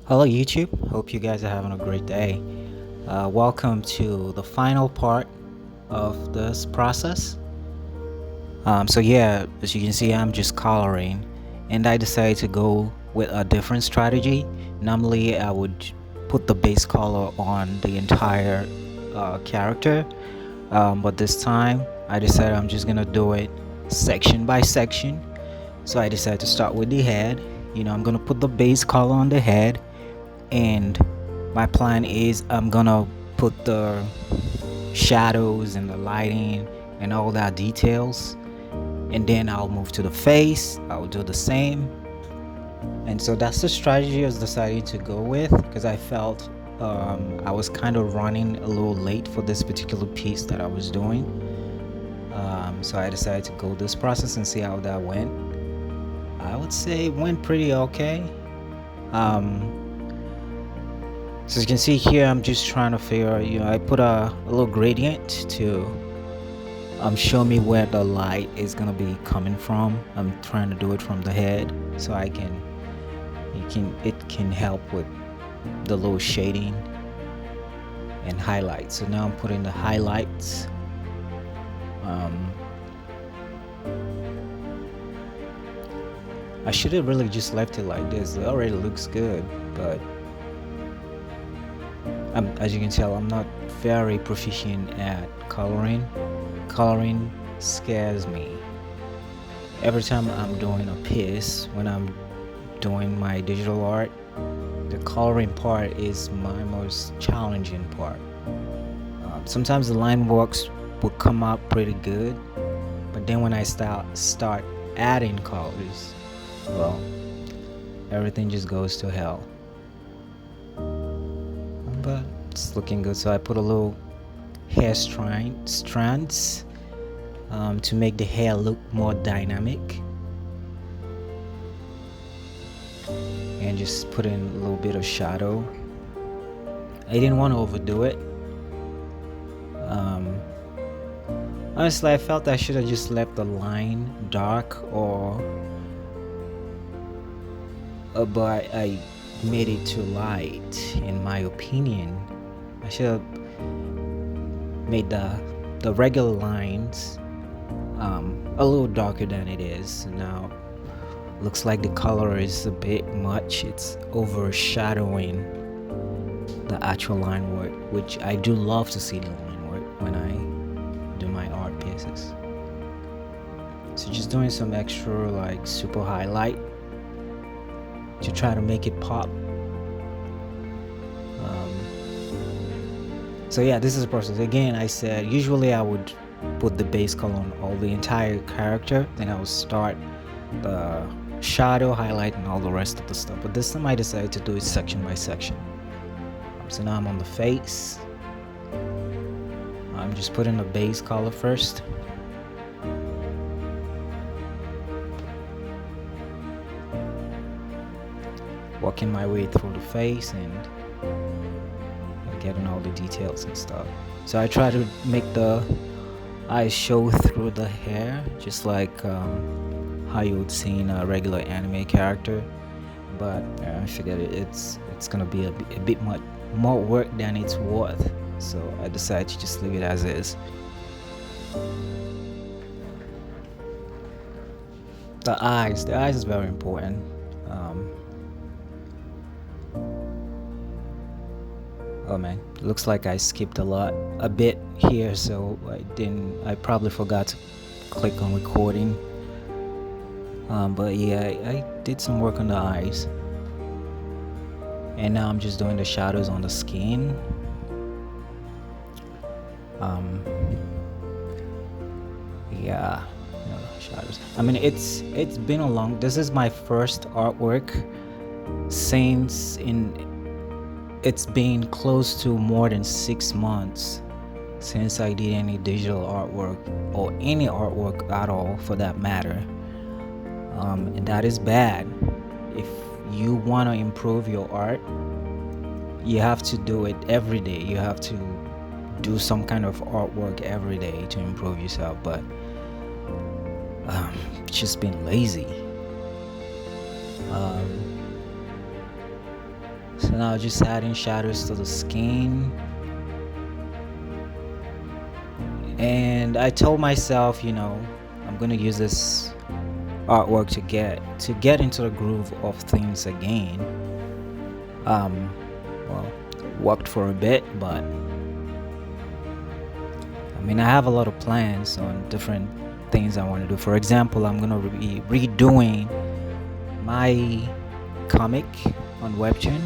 Hello, YouTube. Hope you guys are having a great day. Welcome to the final part of this process. Yeah, as you can see, I'm just coloring, and I decided to go with a different strategy. Normally, I would put the base color on the entire character, but this time I decided I'm just gonna do it section by section. So I decided to start with the head. I'm gonna put the base color on the head, and my plan is I'm gonna put the shadows and the lighting and all that details, and then I'll move to the face. I'll do the same, and so that's the strategy I was deciding to go with because I felt I was kind of running a little late for this particular piece that I was doing. So I decided to go this process and see how that went. I would say it went pretty okay. So as you can see here, I'm just trying to figure out, I put a little gradient to show me where the light is gonna be coming from. I'm trying to do it from the head so it can help with the little shading and highlights. So now I'm putting the highlights. I should have really just left it like this. It already looks good, but as you can tell, I'm not very proficient at coloring. Coloring scares me. Every time I'm doing a piece, when I'm doing my digital art, the coloring part is my most challenging part. Sometimes the line works will come out pretty good, but then when I start adding colors, well, everything just goes to hell. But it's looking good. So I put a little hair strands to make the hair look more dynamic, and just put in a little bit of shadow. I didn't want to overdo it. Honestly, I felt I should have just left the line dark, but I made it too light. In my opinion, I should have made the regular lines a little darker than it is. Now looks like the color is a bit much. It's overshadowing the actual line work, which I do love to see the line work when I do my art pieces. So just doing some extra like super highlight to try to make it pop. So yeah, this is the process. Again, I said usually I would put the base color on all the entire character, then I would start the shadow, highlight, and all the rest of the stuff. But this time I decided to do it section by section. So now I'm on the face. I'm just putting the base color first. Working my way through the face and getting all the details and stuff. So I try to make the eyes show through the hair, just like how you would see in a regular anime character. But I figured it's gonna be a bit much more work than it's worth. So I decided to just leave it as is. The eyes is very important. Oh man, looks like I skipped a bit here, so I probably forgot to click on recording. But yeah, I did some work on the eyes, and now I'm just doing the shadows on the skin. Yeah, shadows. I mean, it's been a long. This is my first artwork since it's been close to more than 6 months since I did any digital artwork or any artwork at all for that matter. And that is bad. If you want to improve your art, you have to do it every day. You have to do some kind of artwork every day to improve yourself. But just been lazy. So now just adding shadows to the skin. And I told myself, I'm gonna use this artwork to get into the groove of things again. Well, worked for a bit, but I mean, I have a lot of plans on different things I want to do. For example, I'm gonna be redoing my comic on Webtoon,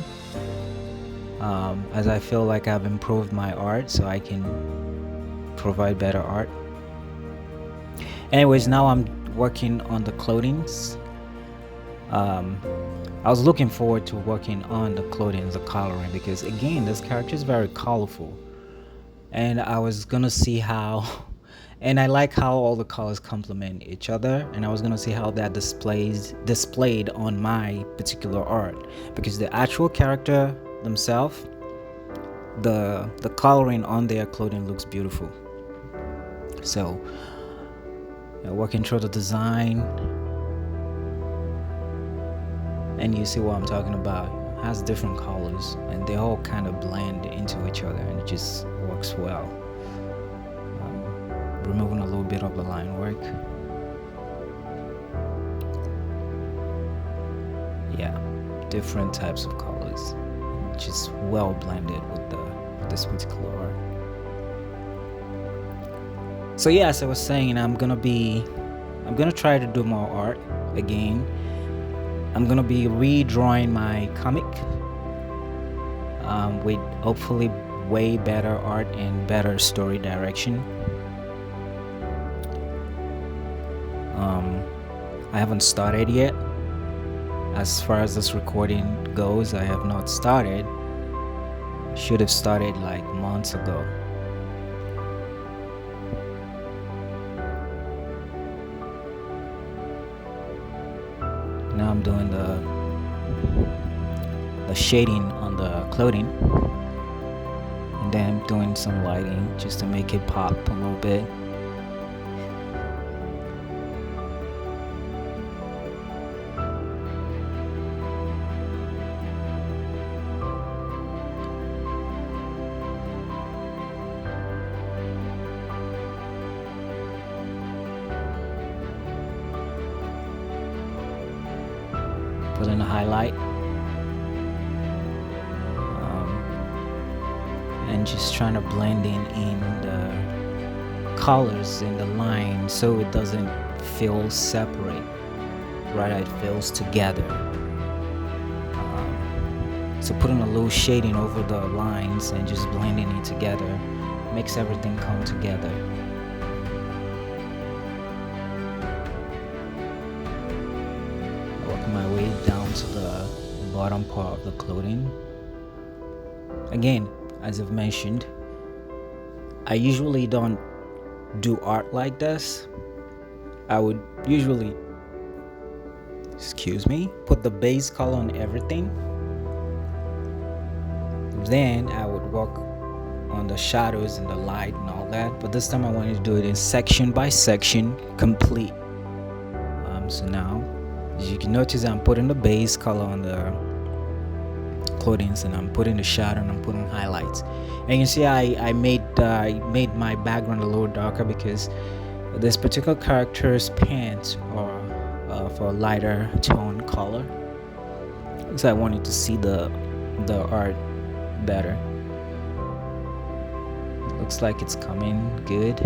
as I feel like I've improved my art, so I can provide better art. Anyways, now I'm working on the clothings. I was looking forward to working on the clothing, the coloring, because again, this character is very colorful, and I was gonna see how and I like how all the colors complement each other, and I was gonna see how that displayed on my particular art, because the actual character themselves, the coloring on their clothing looks beautiful. So working through the design, and you see what I'm talking about. It has different colors and they all kind of blend into each other, and it just works well. Removing a little bit of the line work. Yeah, different types of colors, just well blended with this particular art. So yeah, as I was saying, I'm gonna try to do more art again. I'm gonna be redrawing my comic, with hopefully way better art and better story direction. I haven't started yet. As far as this recording goes, I have not started. Should have started like months ago. Now I'm doing the shading on the clothing, and then I'm doing some lighting just to make it pop a little bit. Put in a highlight, and just trying to blend in the colors in the line so it doesn't feel separate, right? It feels together. So putting a little shading over the lines and just blending it together makes everything come together. My way down to the bottom part of the clothing. Again, as I've mentioned, I usually don't do art like this. I would usually, put the base color on everything. Then I would work on the shadows and the light and all that. But this time I wanted to do it in section by section, complete. So now, as you can notice, I'm putting the base color on the clothing, and I'm putting the shadow, and I'm putting highlights. And you can see I made my background a little darker because this particular character's pants are for a lighter tone color. So I wanted to see the art better. Looks like it's coming good.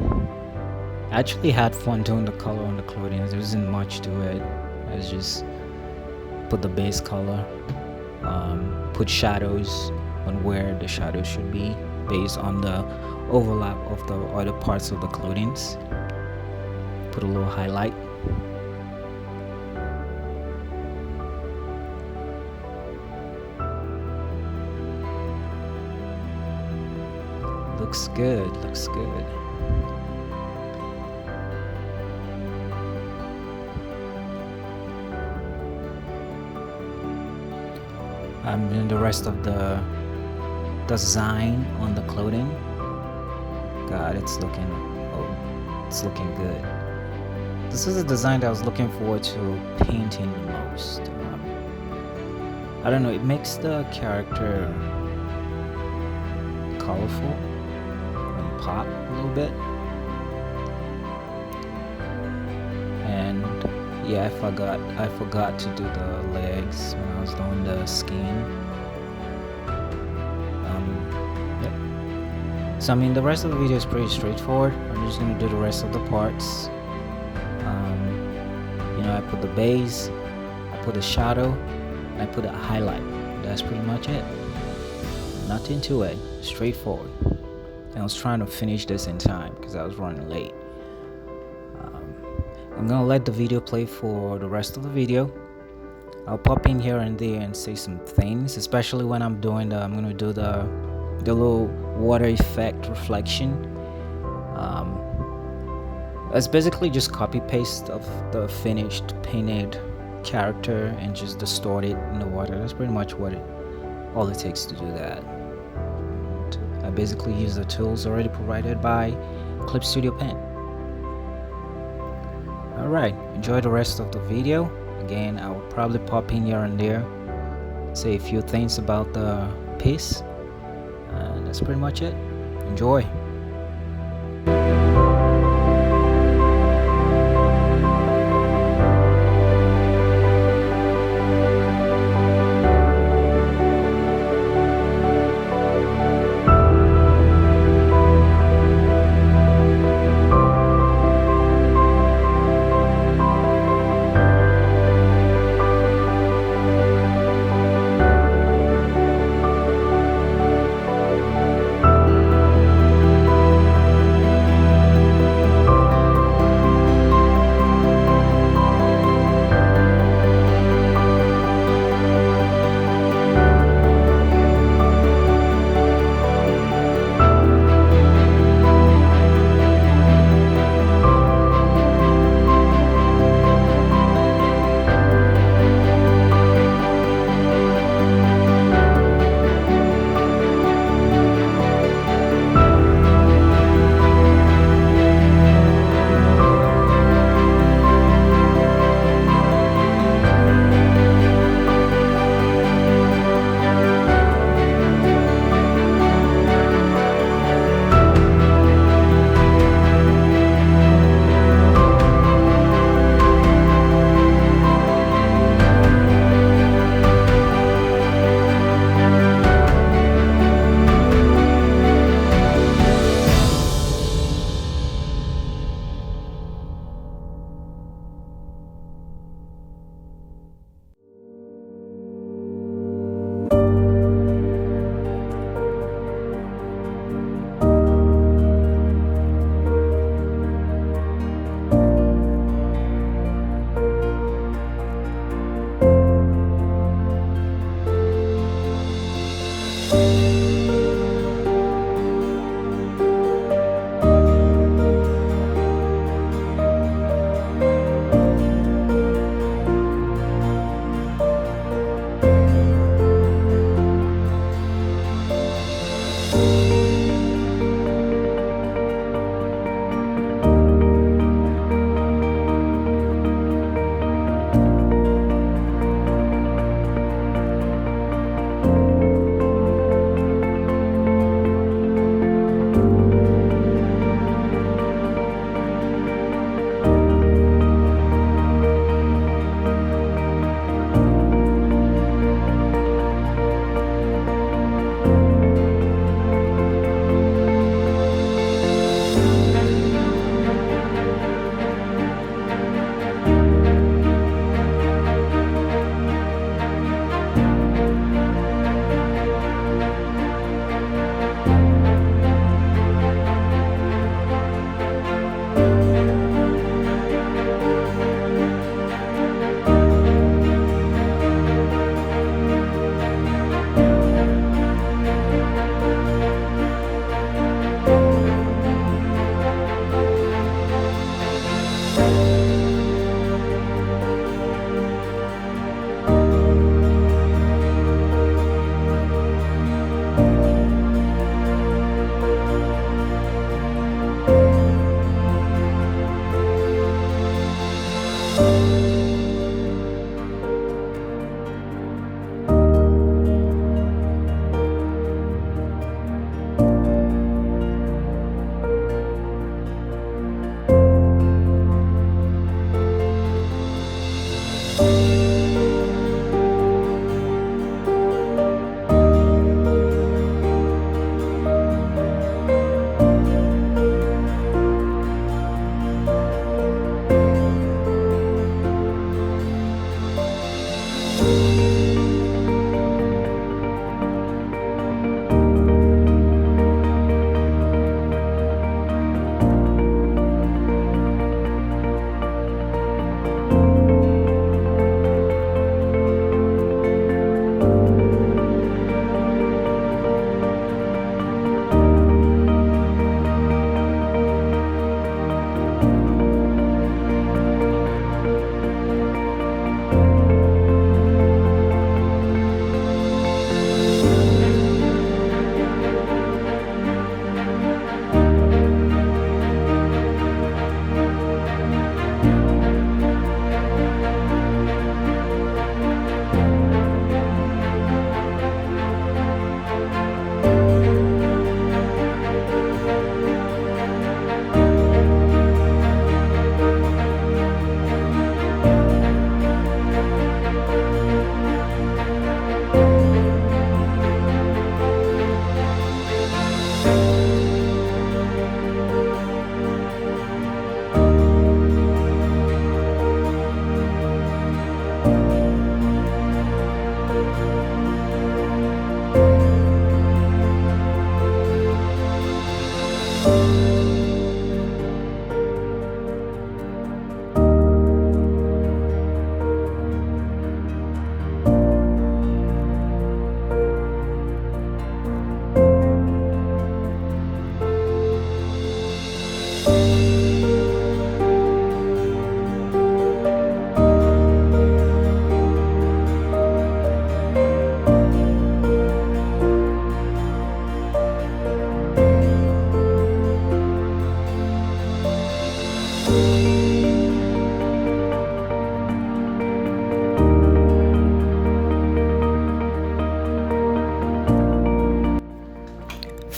I actually had fun doing the color on the clothing. There isn't much to it. I just put the base color, put shadows on where the shadows should be based on the overlap of the other parts of the clothing. Put a little highlight. Looks good, looks good. I'm doing the rest of the design on the clothing. God, it's looking good. This is a design that I was looking forward to painting the most. I don't know, it makes the character colorful and pop a little bit. And yeah, I forgot to do the legs when I was doing the skin. Yep. So I mean, the rest of the video is pretty straightforward. I'm just gonna do the rest of the parts. I put the base, I put a shadow, and I put a highlight. That's pretty much it. Nothing to it, straightforward. And I was trying to finish this in time because I was running late. I'm gonna let the video play for the rest of the video. I'll pop in here and there and say some things, especially when I'm gonna do the little water effect reflection. It's basically just copy paste of the finished painted character and just distort it in the water. That's pretty much all it takes to do that. And I basically use the tools already provided by Clip Studio Pen. Alright, enjoy the rest of the video. Again, I will probably pop in here and there, say a few things about the piece, and that's pretty much it. Enjoy.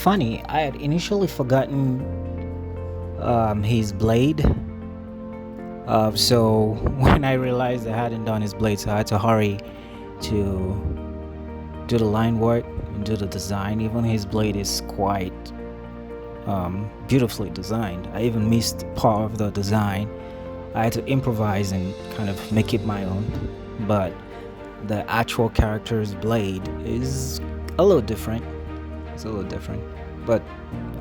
funny, I had initially forgotten his blade. So when I realized I hadn't done his blade, so I had to hurry to do the line work and do the design. Even his blade is quite beautifully designed. I even missed part of the design. I had to improvise and kind of make it my own. But the actual character's blade is a little different. It's a little different. But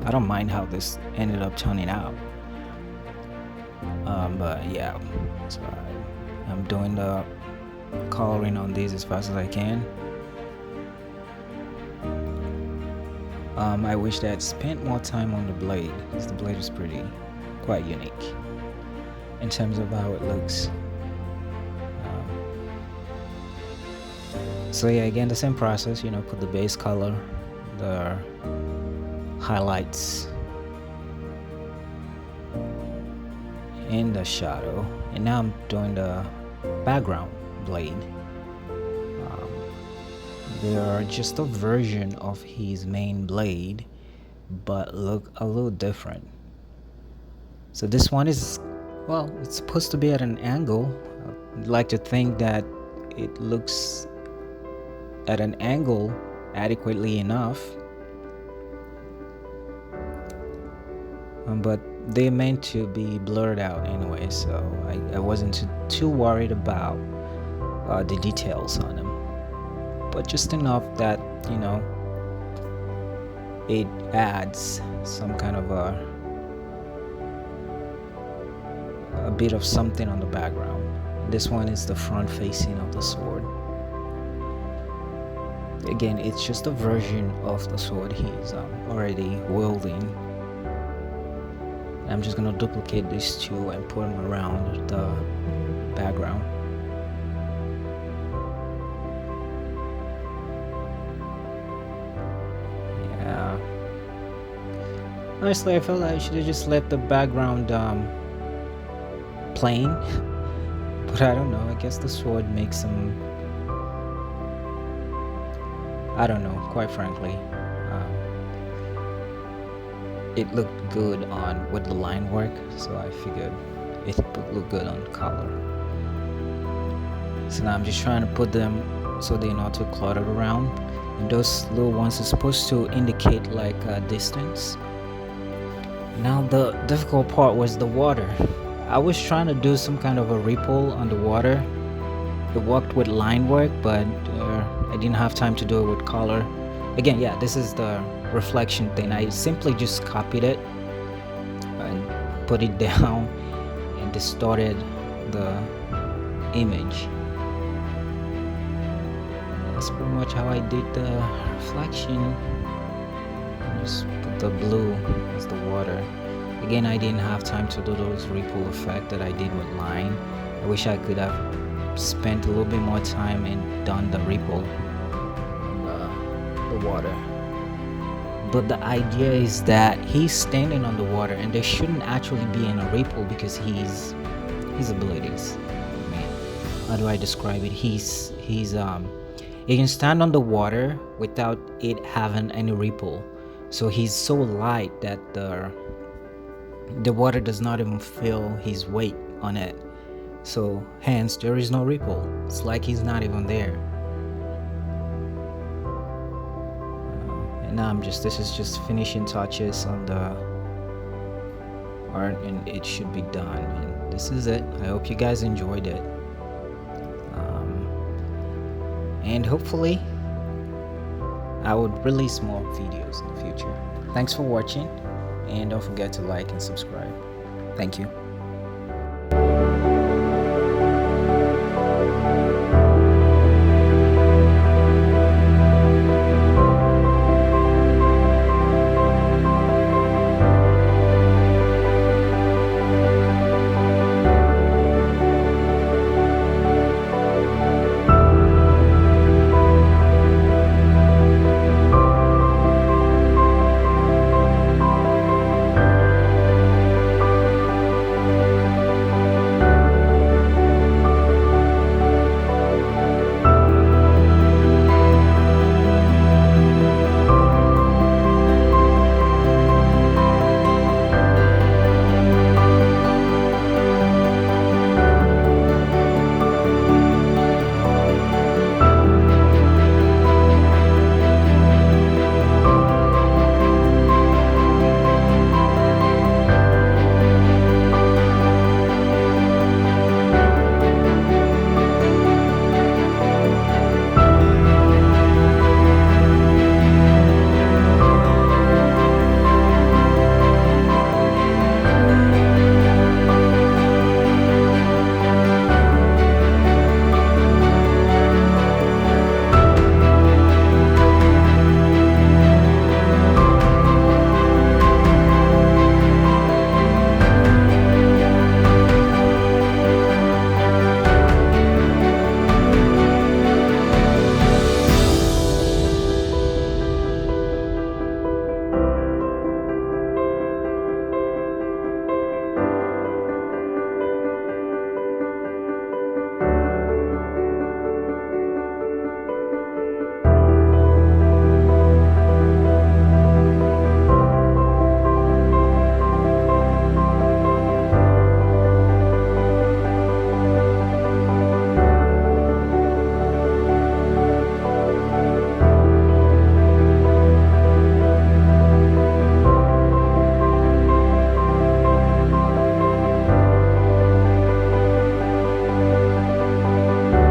I don't mind how this ended up turning out. But yeah, so I'm doing the coloring on these as fast as I can. I wish that I'd spent more time on the blade, because the blade is quite unique in terms of how it looks. So yeah, again, the same process, put the base color, the highlights, and the shadow, and now I'm doing the background blade. They are just a version of his main blade, but look a little different. So this one is, well, it's supposed to be at an angle. I'd like to think that it looks at an angle adequately enough, but they're meant to be blurred out anyway, so I wasn't too worried about the details on them, but just enough that it adds some kind of a bit of something on the background. This one is the front facing of the sword. Again, it's just a version of the sword he's already wielding. I'm just gonna duplicate these two and put them around the background. Yeah. Honestly, I felt like I should have just let the background plain, but I don't know. I guess the sword makes them. I don't know. Quite frankly. It looked good with the line work, so I figured it would look good on color. So now I'm just trying to put them so they're not too cluttered around, and those little ones are supposed to indicate like distance. Now the difficult part was the water. I was trying to do some kind of a ripple on the water. It worked with line work, but I didn't have time to do it with color. Again, yeah, this is the reflection thing. I simply just copied it and put it down and distorted the image. That's pretty much how I did the reflection. Just put the blue as the water. Again, I didn't have time to do those ripple effect that I did with line. I wish I could have spent a little bit more time and done the ripple on the water. But the idea is that he's standing on the water, and there shouldn't actually be any ripple because he's abilities. Man, how do I describe it? He can stand on the water without it having any ripple. So he's so light that the water does not even feel his weight on it. So hence there is no ripple. It's like he's not even there. And now this is just finishing touches on the art, and it should be done. And this is it. I hope you guys enjoyed it. And hopefully I would release more videos in the future. Thanks for watching, and don't forget to like and subscribe. Thank you.